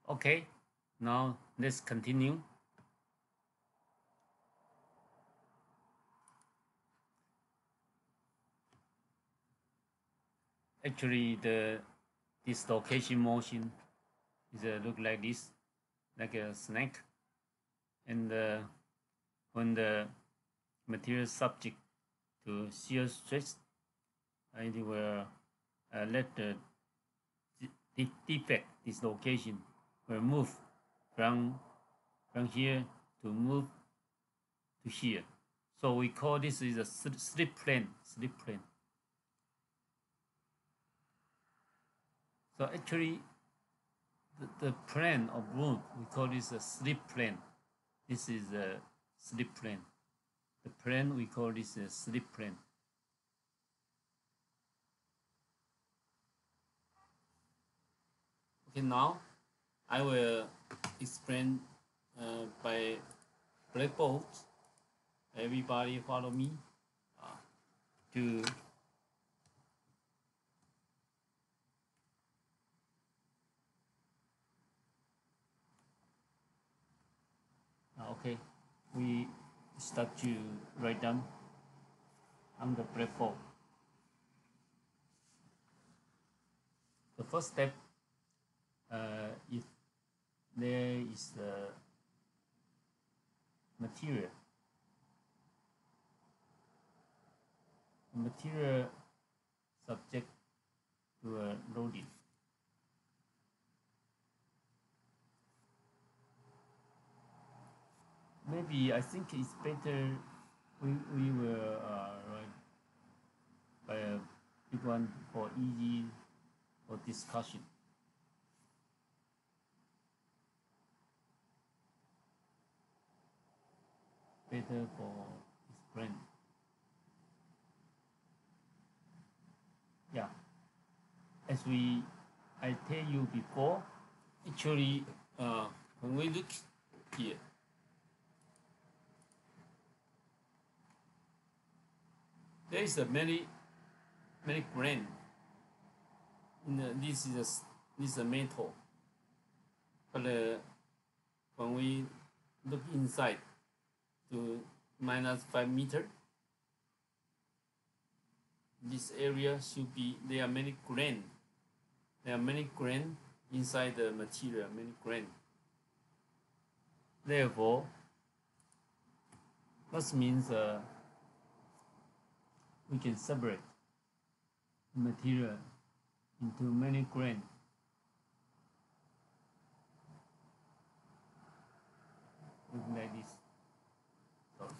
Okay, now let's continue. Actually, the dislocation motion is look like this, like a snake, and when the material subject to shear stress, it will let the defect dislocation will move from here to move to here. So we call this is a slip plane. Slip plane. So actually, the plane of wood we call this a slip plane. This is a slip plane. The plane we call this a slip plane. Okay, now I will explain by blackboard. Everybody follow me to okay. We start to write down on the blackboard. The first step, if there is a material subject to a loading. Maybe I think it's better we will write by a big one for easy for discussion. Better for explain. Yeah, as I tell you before, actually, when we look here, there is a many grain. This is a metal, but when we look inside to -5 meters, this area should be there are many grain. There are many grain inside the material, many grain. Therefore, that means we can separate material into many grain. Look like this. Sorry.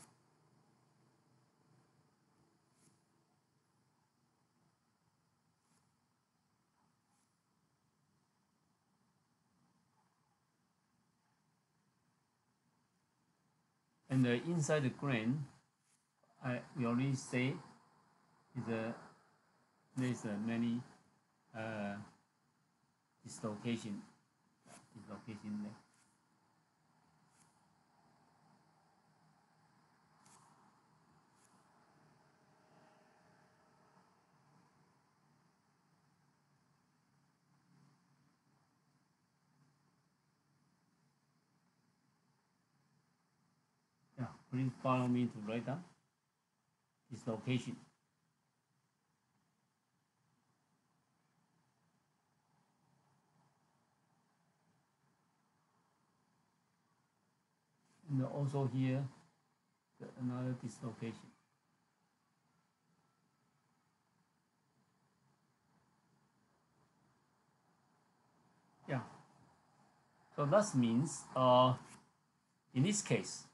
And inside the grain, we already say there is many dislocation there. Yeah, please follow me to write down dislocation. And also here, another dislocation. Yeah. So that means, in this case,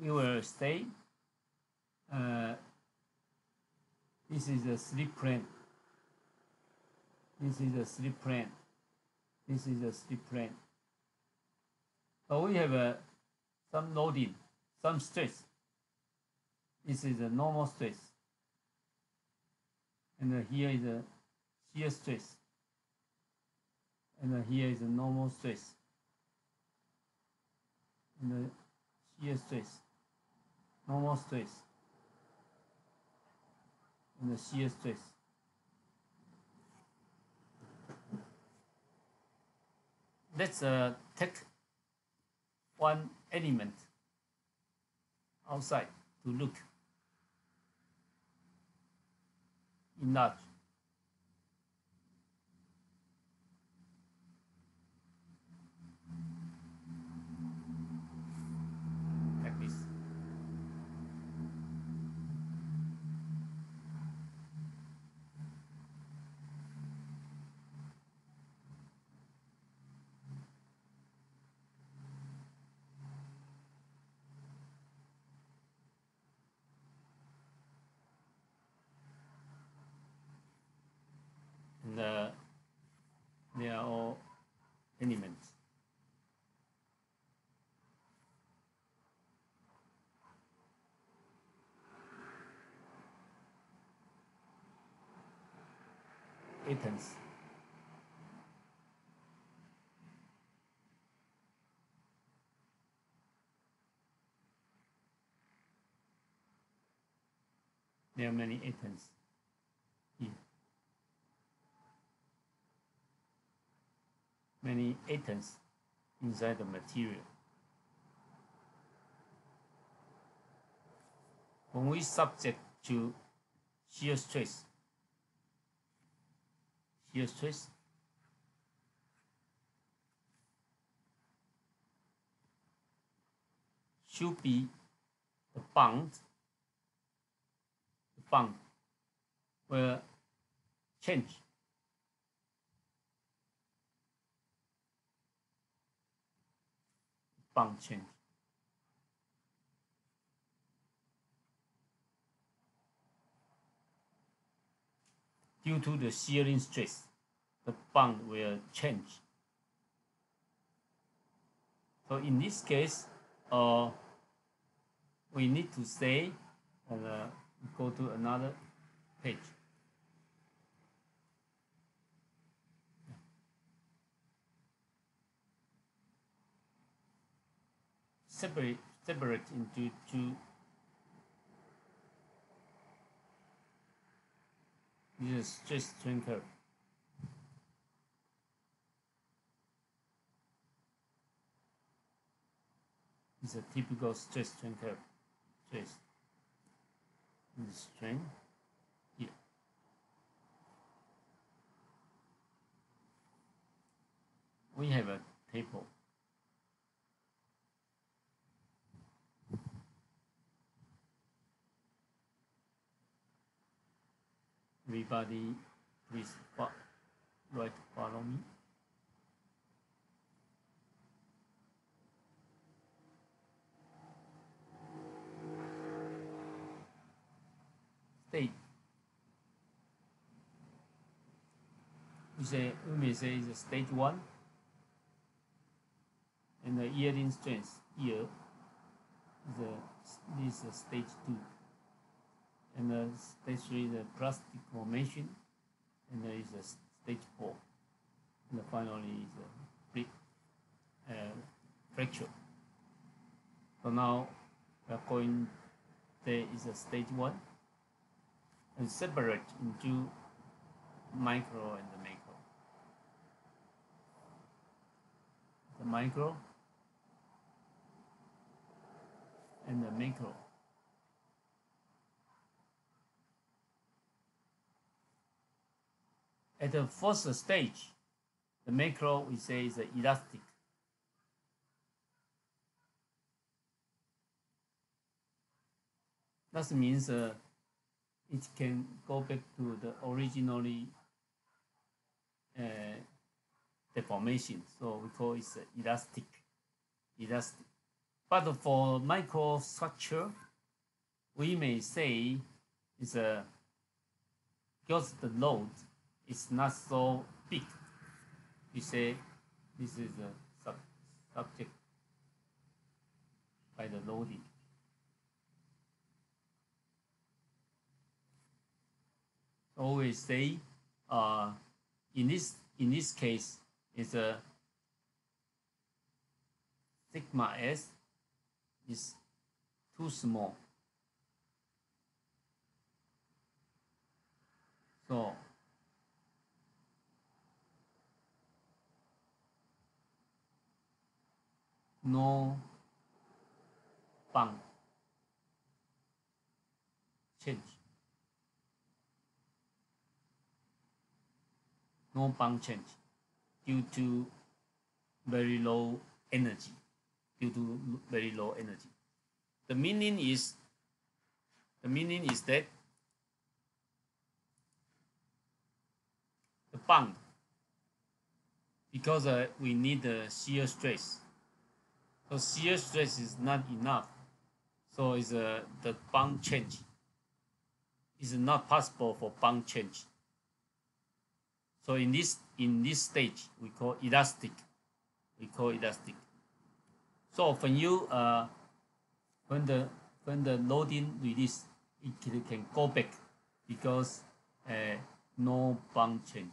we will say this is a slip plane. This is a slip plane. This is a slip plane. So we have some loading, some stress. This is a normal stress. And here is a shear stress. And here is a normal stress. And the shear stress, normal stress, and the shear stress. let's take one element outside to look, enlarge. Like this. And they are all elements. Atoms. There are many atoms here. Many atoms inside the material. When we subject to shear stress should be the bond will change. Bond change. Due to the shearing stress, the bond will change. So in this case, we need to say, and go to another page. Separate into two. This is stress strain curve. It's a typical stress strain curve. Stress and the strain here. We have a table. Everybody, please follow me. State. We may say it's a stage 1, and the yielding strength here is a stage 2. And the stage 3 is a plastic formation, and there is a stage 4, and finally is a fracture. So now we are going, there is a stage 1, and separate into micro and the macro. The micro and the macro. At the first stage, the macro we say is elastic. That means it can go back to the originally deformation. So we call it elastic. But for microstructure, we may say it's because the load is not so big. We say this is a subject by the loading. Always say in this case is a sigma s is too small. So no bump change. No bump change due to very low energy. Due to very low energy. The meaning is that the bump, because we need the shear stress. So shear stress is not enough. So is the bump change is not possible for bump change. So in this stage we call elastic. So when you when the loading release, it can go back because no bump change.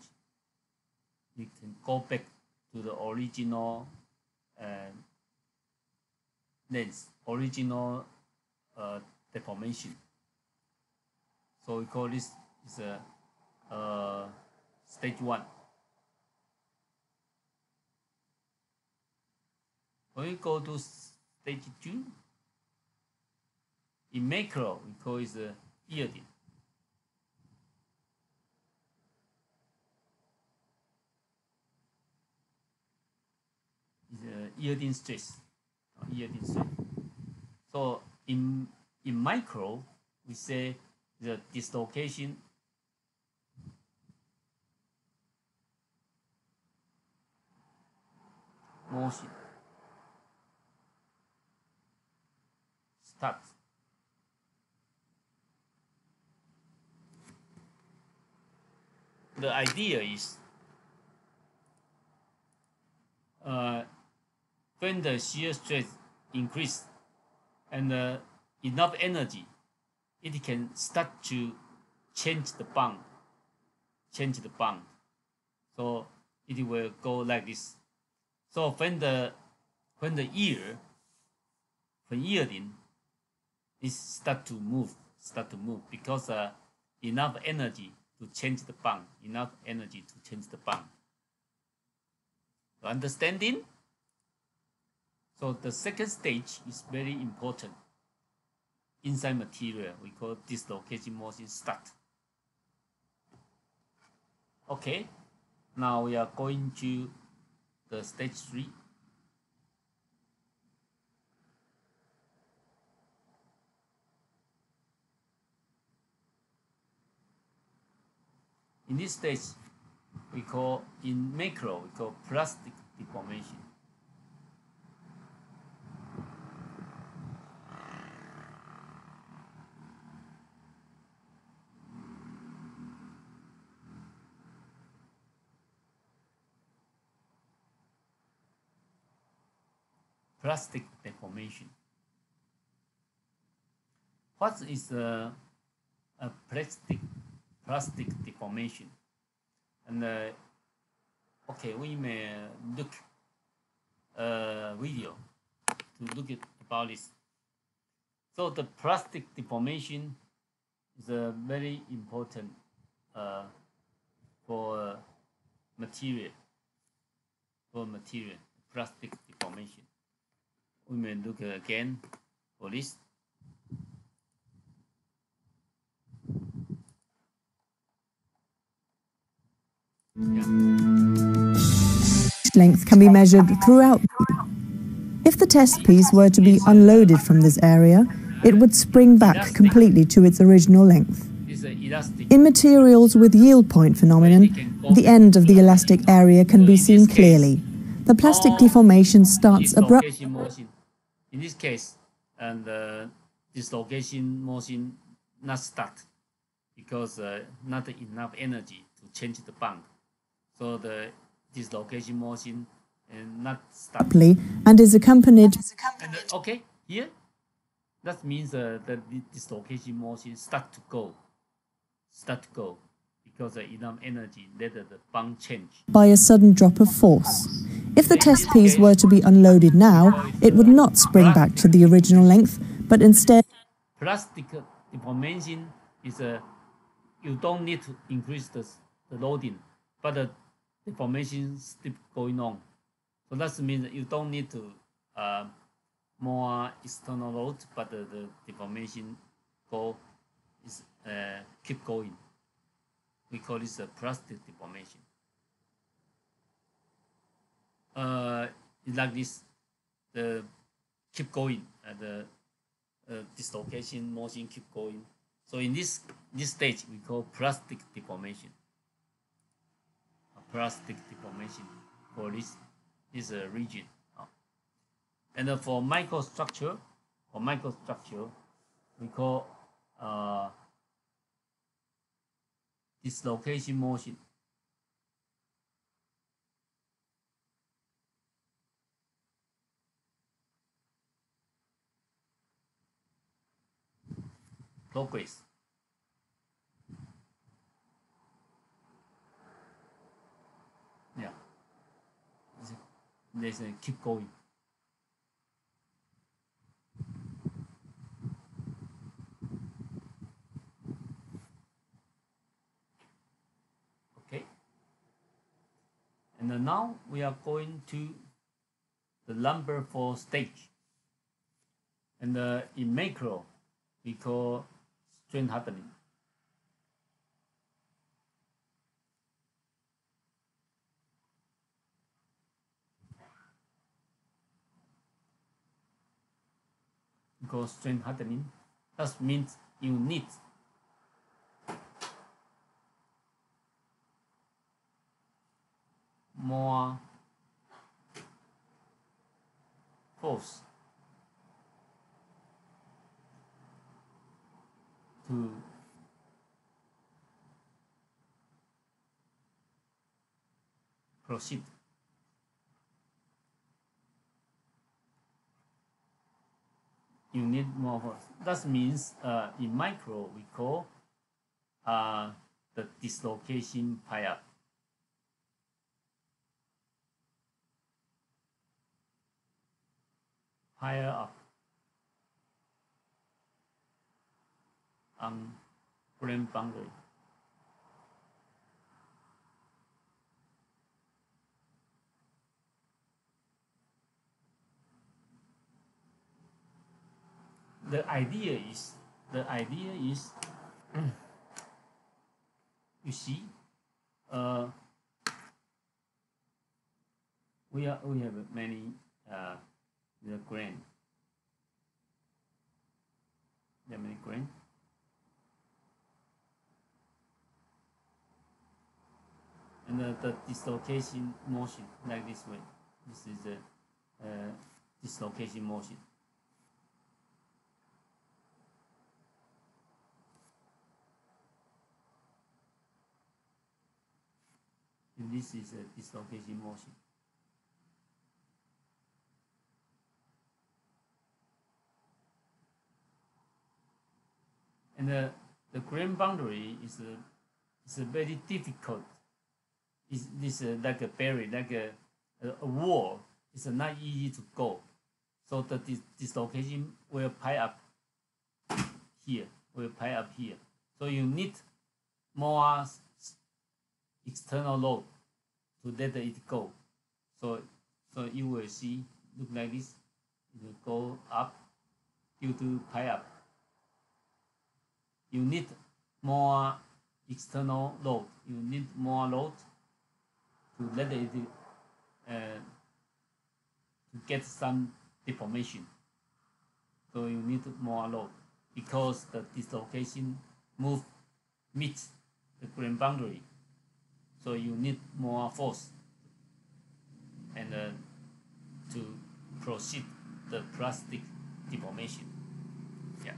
You can go back to the original length, original deformation. So we call this is a stage 1. When we go to stage 2, in macro we call it yielding. It's yielding stress. So in micro we say the dislocation motion starts. The idea is when the shear stress increase and enough energy, it can start to change the bond. So it will go like this. So when yielding is start to move because enough energy to change the bond. Understanding? So the second stage is very important. Inside material, we call dislocation motion start. Okay, now we are going to the stage 3. In this stage, in macro, we call plastic deformation. Plastic deformation. What is a plastic deformation? And okay, we may look a video to look about this. So the plastic deformation is very important for material. Plastic deformation. We may look again for this. Length can be measured throughout. If the test piece were to be unloaded from this area, it would spring back completely to its original length. In materials with yield point phenomenon, the end of the elastic area can be seen clearly. The plastic deformation starts abruptly. In this case, and the dislocation motion not start because not enough energy to change the bond. So the dislocation motion not start. And is accompanied. Okay, here that means the dislocation motion start to go because enough energy let the bond change by a sudden drop of force. If the test piece were to be unloaded now, it would not spring back to the original length, but instead. Plastic deformation is you don't need to increase the loading, but the deformation still going on. So that means you don't need to more external load, but the deformation keep going. We call this a plastic deformation. Like this, the keep going, the dislocation motion keep going. So in this stage, we call plastic deformation. A plastic deformation for this region. And for microstructure, we call dislocation motion. Progress. Yeah. There's a keep going. Okay. And now we are going to the number 4 stage. And in macro, we call strain hardening. Because strain hardening, that means you need more force to proceed. You need more force. That means in micro we call the dislocation pile up. Pile up on grain boundary. The idea is you see we have many the grain. There are many grain. And the dislocation motion like this way. This is a dislocation motion. And this is a dislocation motion. And the grain boundary is a very difficult. This like a barrier, like a wall. It's not easy to go. So the dislocation will pile up here. So you need more external load to let it go. So you will see look like this. It will go up due to pile up. You need more external load. You need more load to let it to get some deformation. So you need more load because the dislocation meets the grain boundary. So you need more force and to proceed the plastic deformation. Yeah.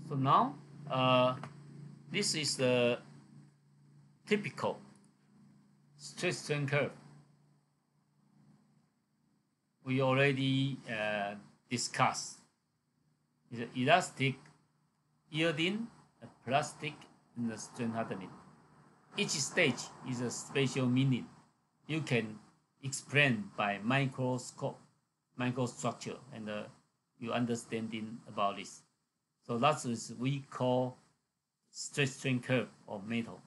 So now this is the typical stress strain curve. We already discussed. It's elastic, yielding, plastic, and the strain hardening. Each stage is a special meaning. You can explain by microscope, microstructure, and you understanding about this. So that's what we call stress strain curve of metal.